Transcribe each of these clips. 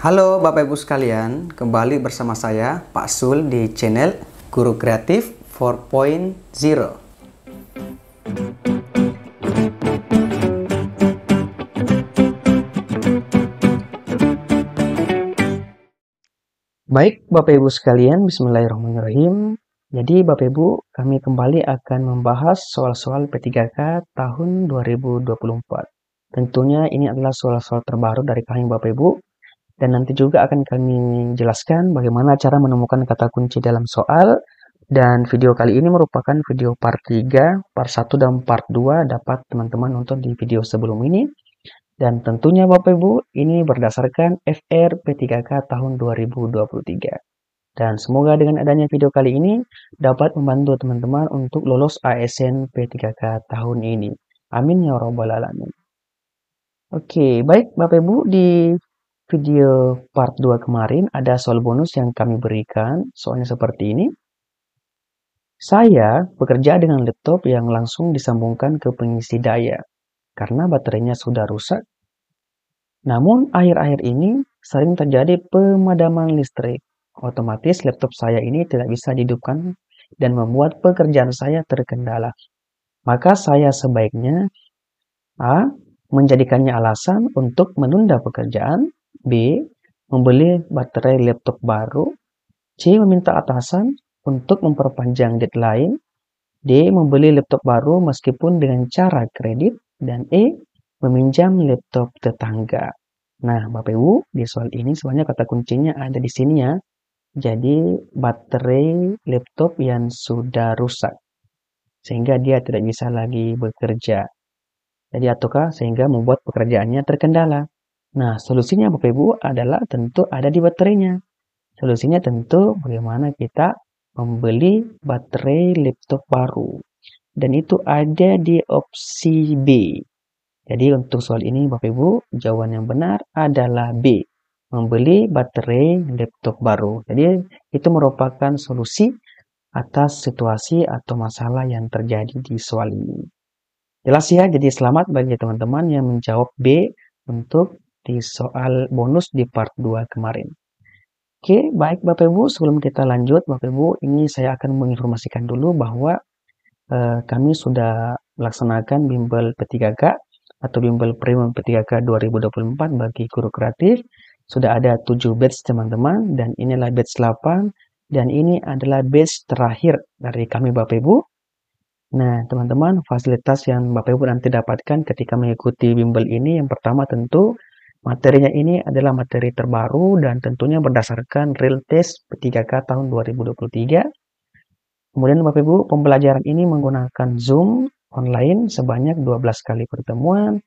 Halo Bapak Ibu sekalian, kembali bersama saya Pak Sul di channel Guru Kreatif 4.0. Baik Bapak Ibu sekalian, bismillahirrahmanirrahim. Jadi Bapak Ibu, kami kembali akan membahas soal-soal P3K tahun 2024. Tentunya ini adalah soal-soal terbaru dari kami Bapak Ibu. Dan nanti juga akan kami jelaskan bagaimana cara menemukan kata kunci dalam soal. Dan video kali ini merupakan video part 3, part 1 dan part 2 dapat teman-teman nonton di video sebelum ini. Dan tentunya Bapak Ibu, ini berdasarkan FR P3K tahun 2023. Dan semoga dengan adanya video kali ini dapat membantu teman-teman untuk lolos ASN P3K tahun ini. Amin ya rabbal alamin. Oke, baik Bapak Ibu, di video part 2 kemarin ada soal bonus yang kami berikan. Soalnya seperti ini. Saya bekerja dengan laptop yang langsung disambungkan ke pengisi daya karena baterainya sudah rusak. Namun akhir-akhir ini sering terjadi pemadaman listrik. Otomatis laptop saya ini tidak bisa dihidupkan dan membuat pekerjaan saya terkendala. Maka saya sebaiknya A. Menjadikannya alasan untuk menunda pekerjaan. B. Membeli baterai laptop baru. C. Meminta atasan untuk memperpanjang deadline. D. Membeli laptop baru meskipun dengan cara kredit. Dan E. Meminjam laptop tetangga. Nah, Bapak Ibu, di soal ini sebenarnya kata kuncinya ada di sini ya. Jadi, baterai laptop yang sudah rusak. Sehingga dia tidak bisa lagi bekerja. Jadi, ataukah sehingga membuat pekerjaannya terkendala. Nah, solusinya Bapak Ibu adalah tentu ada di baterainya. Solusinya tentu bagaimana kita membeli baterai laptop baru. Dan itu ada di opsi B. Jadi untuk soal ini Bapak Ibu, jawaban yang benar adalah B. Membeli baterai laptop baru. Jadi itu merupakan solusi atas situasi atau masalah yang terjadi di soal ini. Jelas ya, jadi selamat bagi teman-teman yang menjawab B untuk di soal bonus di part 2 kemarin. Oke, baik Bapak Ibu, sebelum kita lanjut, Bapak Ibu, ini saya akan menginformasikan dulu bahwa kami sudah melaksanakan bimbel P3K atau bimbel premium P3K 2024 bagi guru kreatif. Sudah ada 7 batch teman-teman, dan inilah batch 8, dan ini adalah batch terakhir dari kami Bapak Ibu. Nah, teman-teman, fasilitas yang Bapak Ibu nanti dapatkan ketika mengikuti bimbel ini, yang pertama tentu materinya ini adalah materi terbaru dan tentunya berdasarkan real test P3K tahun 2023. Kemudian Bapak Ibu, pembelajaran ini menggunakan Zoom online sebanyak 12 kali pertemuan.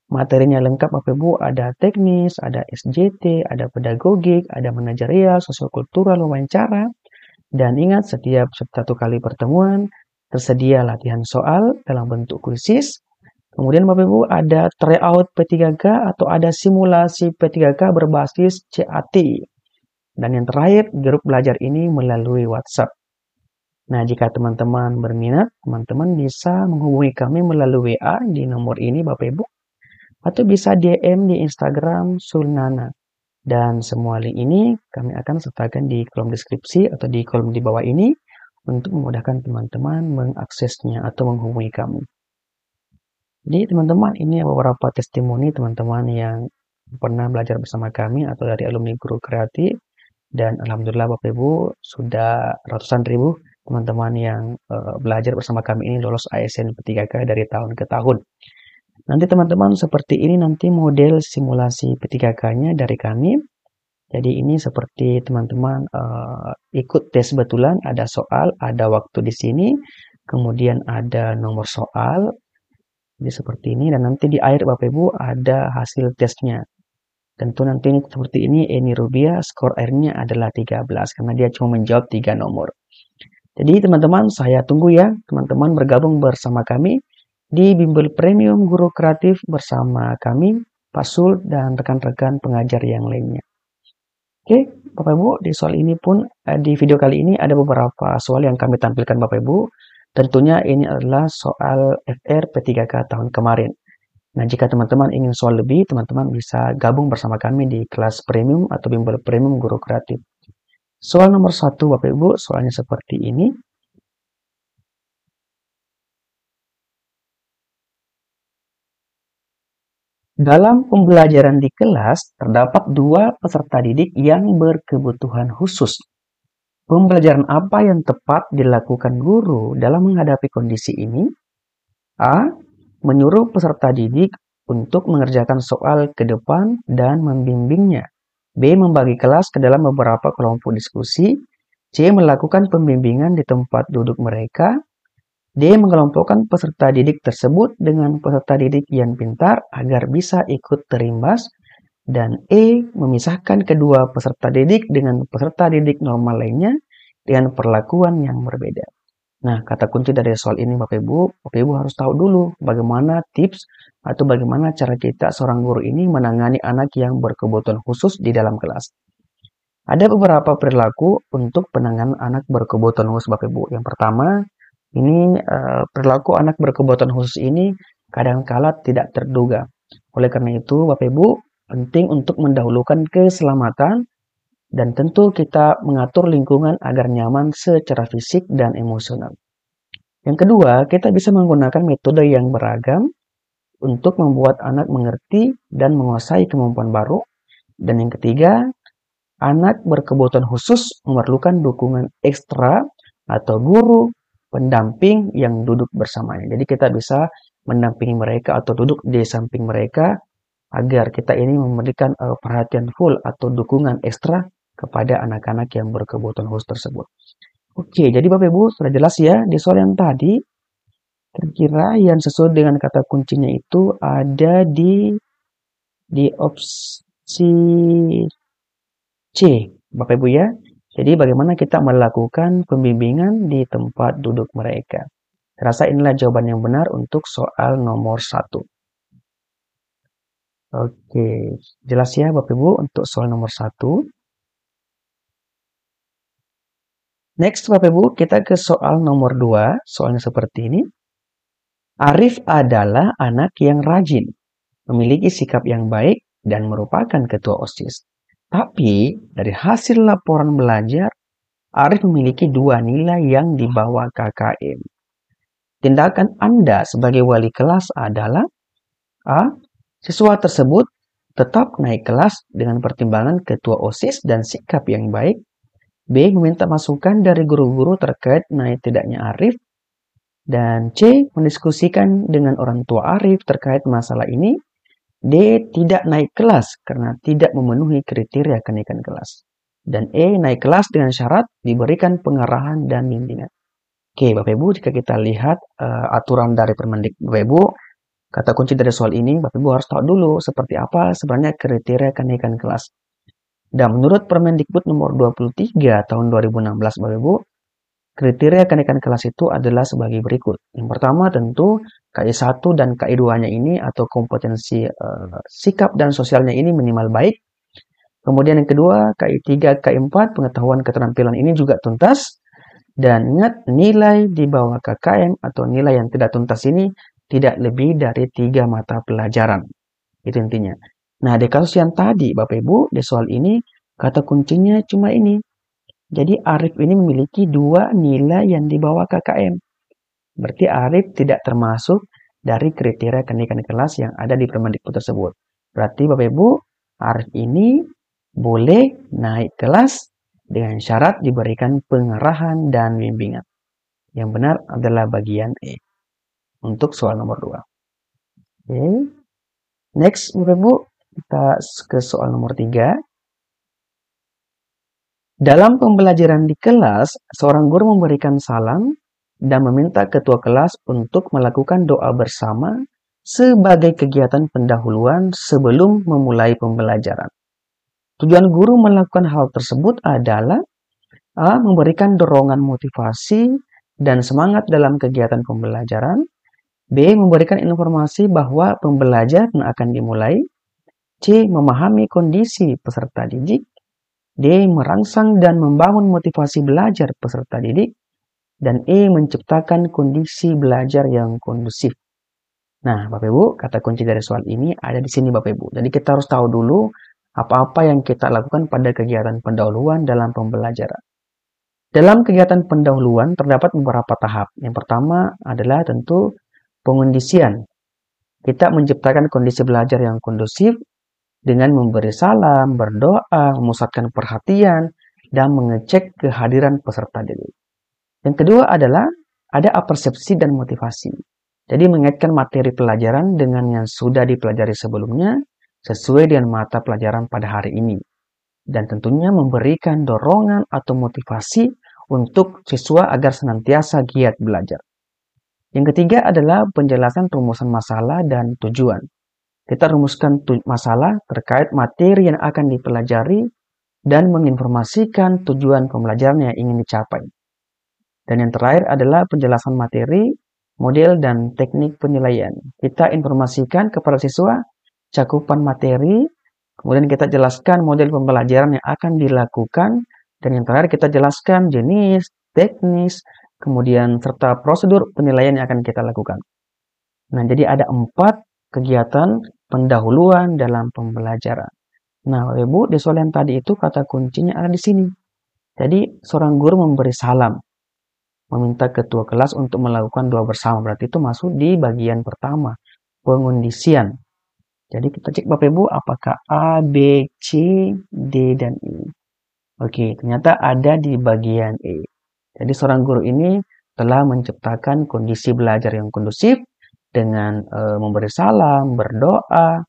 Materinya lengkap Bapak Ibu, ada teknis, ada SJT, ada pedagogik, ada manajerial, sosiokultural, wawancara. Dan ingat, setiap satu kali pertemuan tersedia latihan soal dalam bentuk kuisis. Kemudian Bapak Ibu ada tryout P3K atau ada simulasi P3K berbasis CAT. Dan yang terakhir, grup belajar ini melalui WhatsApp. Nah, jika teman-teman berminat, teman-teman bisa menghubungi kami melalui WA di nomor ini Bapak Ibu. Atau bisa DM di Instagram Sulnana. Dan semua link ini kami akan sertakan di kolom deskripsi atau di kolom di bawah ini untuk memudahkan teman-teman mengaksesnya atau menghubungi kami. Jadi teman-teman, ini beberapa testimoni teman-teman yang pernah belajar bersama kami atau dari alumni guru kreatif. Dan alhamdulillah Bapak Ibu sudah ratusan ribu teman-teman yang belajar bersama kami ini lolos ASN P3K dari tahun ke tahun. Nanti teman-teman seperti ini nanti model simulasi P3K-nya dari kami. Jadi ini seperti teman-teman ikut tes betulan, ada soal, ada waktu di sini, kemudian ada nomor soal. Jadi seperti ini, dan nanti di akhir Bapak Ibu ada hasil tesnya. Tentu nanti ini seperti ini, Eni Rubia, skor akhirnya adalah 13 karena dia cuma menjawab 3 nomor. Jadi teman-teman, saya tunggu ya teman-teman bergabung bersama kami di bimbel premium guru kreatif bersama kami, Pak Sul, dan rekan-rekan pengajar yang lainnya. Oke, Bapak Ibu, di soal ini pun, di video kali ini ada beberapa soal yang kami tampilkan Bapak Ibu. Tentunya ini adalah soal FR P3K tahun kemarin. Nah, jika teman-teman ingin soal lebih, teman-teman bisa gabung bersama kami di kelas premium atau bimbel premium guru kreatif. Soal nomor 1, Bapak Ibu, soalnya seperti ini. Dalam pembelajaran di kelas, terdapat dua peserta didik yang berkebutuhan khusus. Pembelajaran apa yang tepat dilakukan guru dalam menghadapi kondisi ini? A. Menyuruh peserta didik untuk mengerjakan soal ke depan dan membimbingnya. B. Membagi kelas ke dalam beberapa kelompok diskusi. C. Melakukan pembimbingan di tempat duduk mereka. D. Mengelompokkan peserta didik tersebut dengan peserta didik yang pintar agar bisa ikut terimbas. Dan E. Memisahkan kedua peserta didik dengan peserta didik normal lainnya dengan perlakuan yang berbeda. Nah, kata kunci dari soal ini Bapak Ibu harus tahu dulu bagaimana tips atau bagaimana cara kita seorang guru ini menangani anak yang berkebutuhan khusus di dalam kelas. Ada beberapa perilaku untuk penanganan anak berkebutuhan khusus Bapak Ibu. Yang pertama, ini perilaku anak berkebutuhan khusus ini kadangkala tidak terduga. Oleh karena itu, Bapak Ibu penting untuk mendahulukan keselamatan dan tentu kita mengatur lingkungan agar nyaman secara fisik dan emosional. Yang kedua, kita bisa menggunakan metode yang beragam untuk membuat anak mengerti dan menguasai kemampuan baru. Dan yang ketiga, anak berkebutuhan khusus memerlukan dukungan ekstra atau guru pendamping yang duduk bersamanya. Jadi kita bisa mendampingi mereka atau duduk di samping mereka agar kita ini memberikan perhatian full atau dukungan ekstra kepada anak-anak yang berkebutuhan khusus tersebut. Oke, jadi Bapak Ibu sudah jelas ya di soal yang tadi. Kira-kira yang sesuai dengan kata kuncinya itu ada di opsi C, Bapak Ibu ya. Jadi bagaimana kita melakukan pembimbingan di tempat duduk mereka. Saya rasa inilah jawaban yang benar untuk soal nomor 1. Oke, jelas ya Bapak Ibu untuk soal nomor 1. Next Bapak Ibu, kita ke soal nomor 2. Soalnya seperti ini. Arif adalah anak yang rajin, memiliki sikap yang baik, dan merupakan ketua OSIS. Tapi, dari hasil laporan belajar, Arif memiliki 2 nilai yang di bawah KKM. Tindakan Anda sebagai wali kelas adalah A. Siswa tersebut tetap naik kelas dengan pertimbangan ketua OSIS dan sikap yang baik. B. Meminta masukan dari guru-guru terkait naik tidaknya Arif. Dan C. Mendiskusikan dengan orang tua Arif terkait masalah ini. D. Tidak naik kelas karena tidak memenuhi kriteria kenaikan kelas. Dan E. Naik kelas dengan syarat diberikan pengarahan dan bimbingan. Oke, Bapak Ibu, jika kita lihat aturan dari Permendikbud Bapak Ibu, kata kunci dari soal ini, Bapak Ibu harus tahu dulu seperti apa sebenarnya kriteria kenaikan kelas. Dan menurut Permendikbud nomor 23 tahun 2016, Bapak Ibu, kriteria kenaikan kelas itu adalah sebagai berikut. Yang pertama tentu KI 1 dan KI 2-nya ini atau kompetensi sikap dan sosialnya ini minimal baik. Kemudian yang kedua, KI 3, KI 4, pengetahuan keterampilan ini juga tuntas. Dan ingat, nilai di bawah KKM atau nilai yang tidak tuntas ini tidak lebih dari 3 mata pelajaran. Itu intinya. Nah, di kasus yang tadi, Bapak Ibu, di soal ini, kata kuncinya cuma ini. Jadi Arif ini memiliki 2 nilai yang di bawah KKM. Berarti Arif tidak termasuk dari kriteria kenaikan kelas yang ada di Permendikbud tersebut. Berarti Bapak Ibu, Arif ini boleh naik kelas dengan syarat diberikan pengarahan dan bimbingan. Yang benar adalah bagian E untuk soal nomor 2. Oke. Next, Bapak Ibu, kita ke soal nomor 3. Dalam pembelajaran di kelas, seorang guru memberikan salam dan meminta ketua kelas untuk melakukan doa bersama sebagai kegiatan pendahuluan sebelum memulai pembelajaran. Tujuan guru melakukan hal tersebut adalah A. Memberikan dorongan motivasi dan semangat dalam kegiatan pembelajaran. B. Memberikan informasi bahwa pembelajaran akan dimulai. C. Memahami kondisi peserta didik. D. Merangsang dan membangun motivasi belajar peserta didik. Dan E. Menciptakan kondisi belajar yang kondusif. Nah, Bapak Ibu, kata kunci dari soal ini ada di sini Bapak Ibu. Jadi kita harus tahu dulu apa-apa yang kita lakukan pada kegiatan pendahuluan dalam pembelajaran. Dalam kegiatan pendahuluan terdapat beberapa tahap. Yang pertama adalah tentu pengondisian. Kita menciptakan kondisi belajar yang kondusif dengan memberi salam, berdoa, memusatkan perhatian, dan mengecek kehadiran peserta didik. Yang kedua adalah ada apersepsi dan motivasi. Jadi mengaitkan materi pelajaran dengan yang sudah dipelajari sebelumnya sesuai dengan mata pelajaran pada hari ini. Dan tentunya memberikan dorongan atau motivasi untuk siswa agar senantiasa giat belajar. Yang ketiga adalah penjelasan rumusan masalah dan tujuan. Kita rumuskan masalah terkait materi yang akan dipelajari dan menginformasikan tujuan pembelajaran yang ingin dicapai. Dan yang terakhir adalah penjelasan materi, model, dan teknik penilaian. Kita informasikan kepada siswa cakupan materi, kemudian kita jelaskan model pembelajaran yang akan dilakukan, dan yang terakhir kita jelaskan jenis, teknis, kemudian serta prosedur penilaian yang akan kita lakukan. Nah, jadi ada 4 kegiatan pendahuluan dalam pembelajaran. Nah, Bapak Ibu, di soal yang tadi itu kata kuncinya ada di sini. Jadi, seorang guru memberi salam, meminta ketua kelas untuk melakukan doa bersama. Berarti itu masuk di bagian pertama, pengondisian. Jadi kita cek Bapak Ibu apakah A, B, C, D, dan E. Oke, ternyata ada di bagian E. Jadi seorang guru ini telah menciptakan kondisi belajar yang kondusif dengan memberi salam, berdoa,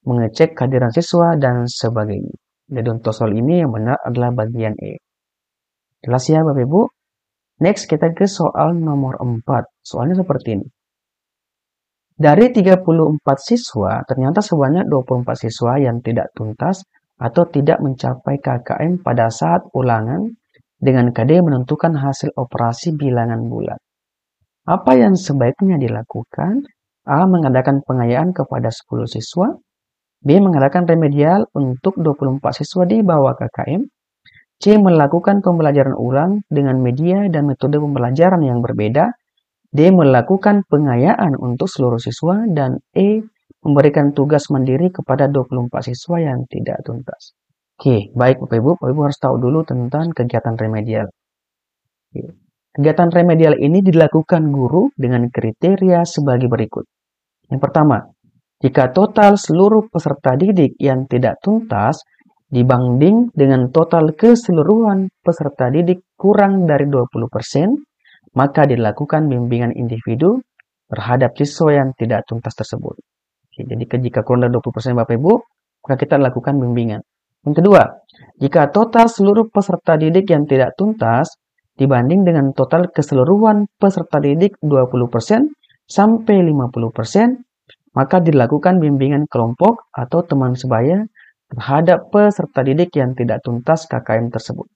mengecek kehadiran siswa, dan sebagainya. Jadi untuk soal ini yang benar adalah bagian E. Jelas ya Bapak Ibu? Next kita ke soal nomor 4. Soalnya seperti ini. Dari 34 siswa, ternyata sebanyak 24 siswa yang tidak tuntas atau tidak mencapai KKM pada saat ulangan dengan KD menentukan hasil operasi bilangan bulat. Apa yang sebaiknya dilakukan? A. Mengadakan pengayaan kepada 10 siswa. B. Mengadakan remedial untuk 24 siswa di bawah KKM. C. Melakukan pembelajaran ulang dengan media dan metode pembelajaran yang berbeda. D. Melakukan pengayaan untuk seluruh siswa. Dan E. Memberikan tugas mandiri kepada 24 siswa yang tidak tuntas. Oke, baik Bapak Ibu. Bapak Ibu harus tahu dulu tentang kegiatan remedial. Kegiatan remedial ini dilakukan guru dengan kriteria sebagai berikut. Yang pertama, jika total seluruh peserta didik yang tidak tuntas dibanding dengan total keseluruhan peserta didik kurang dari 20%, maka dilakukan bimbingan individu terhadap siswa yang tidak tuntas tersebut. Oke, jadi jika kurang dari 20% Bapak Ibu, maka kita lakukan bimbingan. Yang kedua, jika total seluruh peserta didik yang tidak tuntas dibanding dengan total keseluruhan peserta didik 20% sampai 50%, maka dilakukan bimbingan kelompok atau teman sebaya terhadap peserta didik yang tidak tuntas KKM tersebut.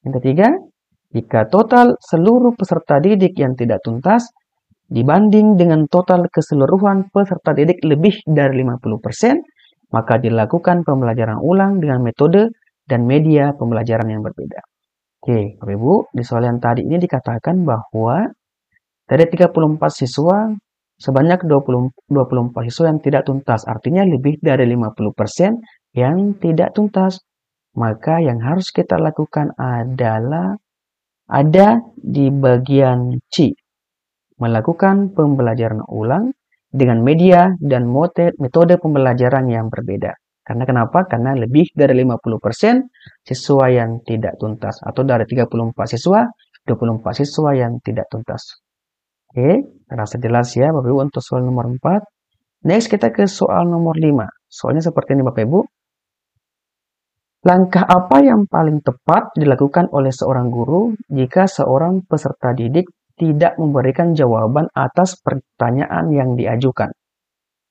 Yang ketiga, jika total seluruh peserta didik yang tidak tuntas dibanding dengan total keseluruhan peserta didik lebih dari 50%, maka dilakukan pembelajaran ulang dengan metode dan media pembelajaran yang berbeda. Oke, Bapak Ibu, di soal yang tadi ini dikatakan bahwa dari 34 siswa, sebanyak 24 siswa yang tidak tuntas, artinya lebih dari 50% yang tidak tuntas. Maka yang harus kita lakukan adalah ada di bagian C, melakukan pembelajaran ulang dengan media dan metode pembelajaran yang berbeda. Karena kenapa? Karena lebih dari 50% siswa yang tidak tuntas. Atau dari 34 siswa, 24 siswa yang tidak tuntas. Oke, rasa jelas ya Bapak Ibu untuk soal nomor 4. Next kita ke soal nomor 5. Soalnya seperti ini Bapak Ibu. Langkah apa yang paling tepat dilakukan oleh seorang guru jika seorang peserta didik tidak memberikan jawaban atas pertanyaan yang diajukan?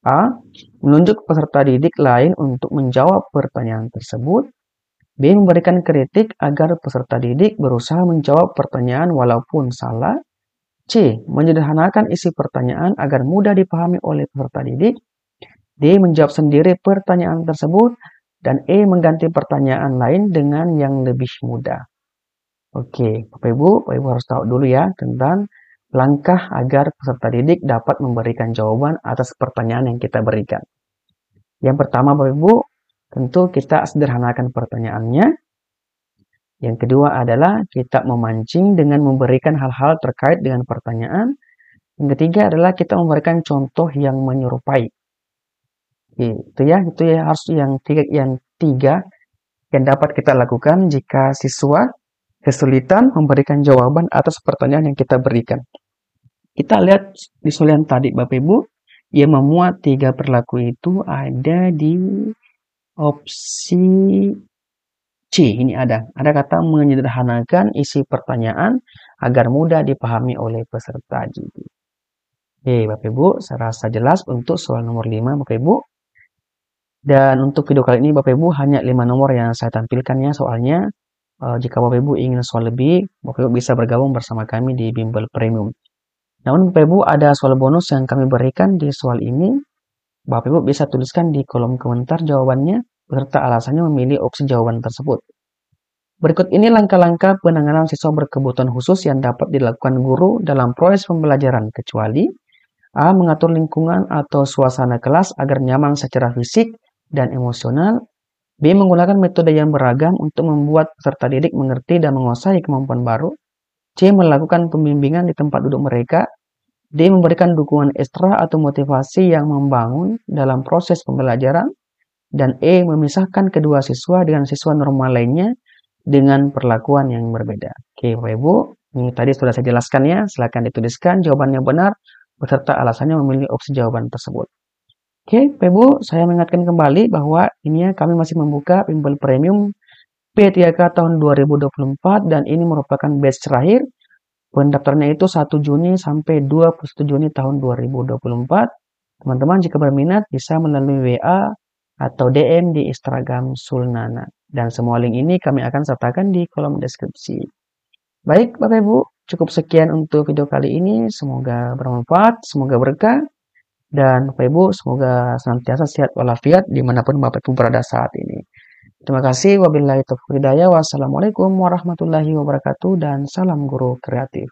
A. Menunjuk peserta didik lain untuk menjawab pertanyaan tersebut. B. Memberikan kritik agar peserta didik berusaha menjawab pertanyaan walaupun salah. C. Menyederhanakan isi pertanyaan agar mudah dipahami oleh peserta didik. D. Menjawab sendiri pertanyaan tersebut. Dan E. Mengganti pertanyaan lain dengan yang lebih mudah. Oke, Bapak Ibu harus tahu dulu ya tentang langkah agar peserta didik dapat memberikan jawaban atas pertanyaan yang kita berikan. Yang pertama, Bapak Ibu, tentu kita sederhanakan pertanyaannya. Yang kedua adalah kita memancing dengan memberikan hal-hal terkait dengan pertanyaan. Yang ketiga adalah kita memberikan contoh yang menyerupai. Itu ya harus yang tiga yang dapat kita lakukan jika siswa kesulitan memberikan jawaban atas pertanyaan yang kita berikan. Kita lihat di soal yang tadi, Bapak Ibu, yang memuat 3 perilaku itu ada di opsi C. Ini ada kata menyederhanakan isi pertanyaan agar mudah dipahami oleh peserta didik. Oke, Bapak Ibu, saya rasa jelas untuk soal nomor 5, Bapak Ibu. Dan untuk video kali ini, Bapak Ibu, hanya 5 nomor yang saya tampilkan ya soalnya. Jika Bapak Ibu ingin soal lebih, Bapak Ibu bisa bergabung bersama kami di Bimbel Premium. Namun Bapak Ibu, ada soal bonus yang kami berikan di soal ini. Bapak Ibu bisa tuliskan di kolom komentar jawabannya beserta alasannya memilih opsi jawaban tersebut. Berikut ini langkah-langkah penanganan siswa berkebutuhan khusus yang dapat dilakukan guru dalam proses pembelajaran, kecuali A. Mengatur lingkungan atau suasana kelas agar nyaman secara fisik dan emosional. B. Menggunakan metode yang beragam untuk membuat peserta didik mengerti dan menguasai kemampuan baru. C. Melakukan pembimbingan di tempat duduk mereka. D. Memberikan dukungan ekstra atau motivasi yang membangun dalam proses pembelajaran. Dan E. Memisahkan kedua siswa dengan siswa normal lainnya dengan perlakuan yang berbeda. Oke, Bapak Ibu, ini tadi sudah saya jelaskan ya. Silakan dituliskan jawaban yang benar beserta alasannya memilih opsi jawaban tersebut. Oke, Bapak Ibu, saya mengingatkan kembali bahwa ini ya, kami masih membuka Bimbel Premium P3K tahun 2024 dan ini merupakan batch terakhir. Pendaftarannya itu 1 Juni sampai 21 Juni tahun 2024. Teman-teman jika berminat bisa melalui WA atau DM di Instagram Sulnana. Dan semua link ini kami akan sertakan di kolom deskripsi. Baik, Bapak Ibu, cukup sekian untuk video kali ini. Semoga bermanfaat, semoga berkah. Dan Bapak Ibu, semoga senantiasa sehat walafiat dimanapun Bapak Ibu berada saat ini. Terima kasih. Wabillahi taufiq hidayah. Wassalamualaikum warahmatullahi wabarakatuh. Dan salam guru kreatif.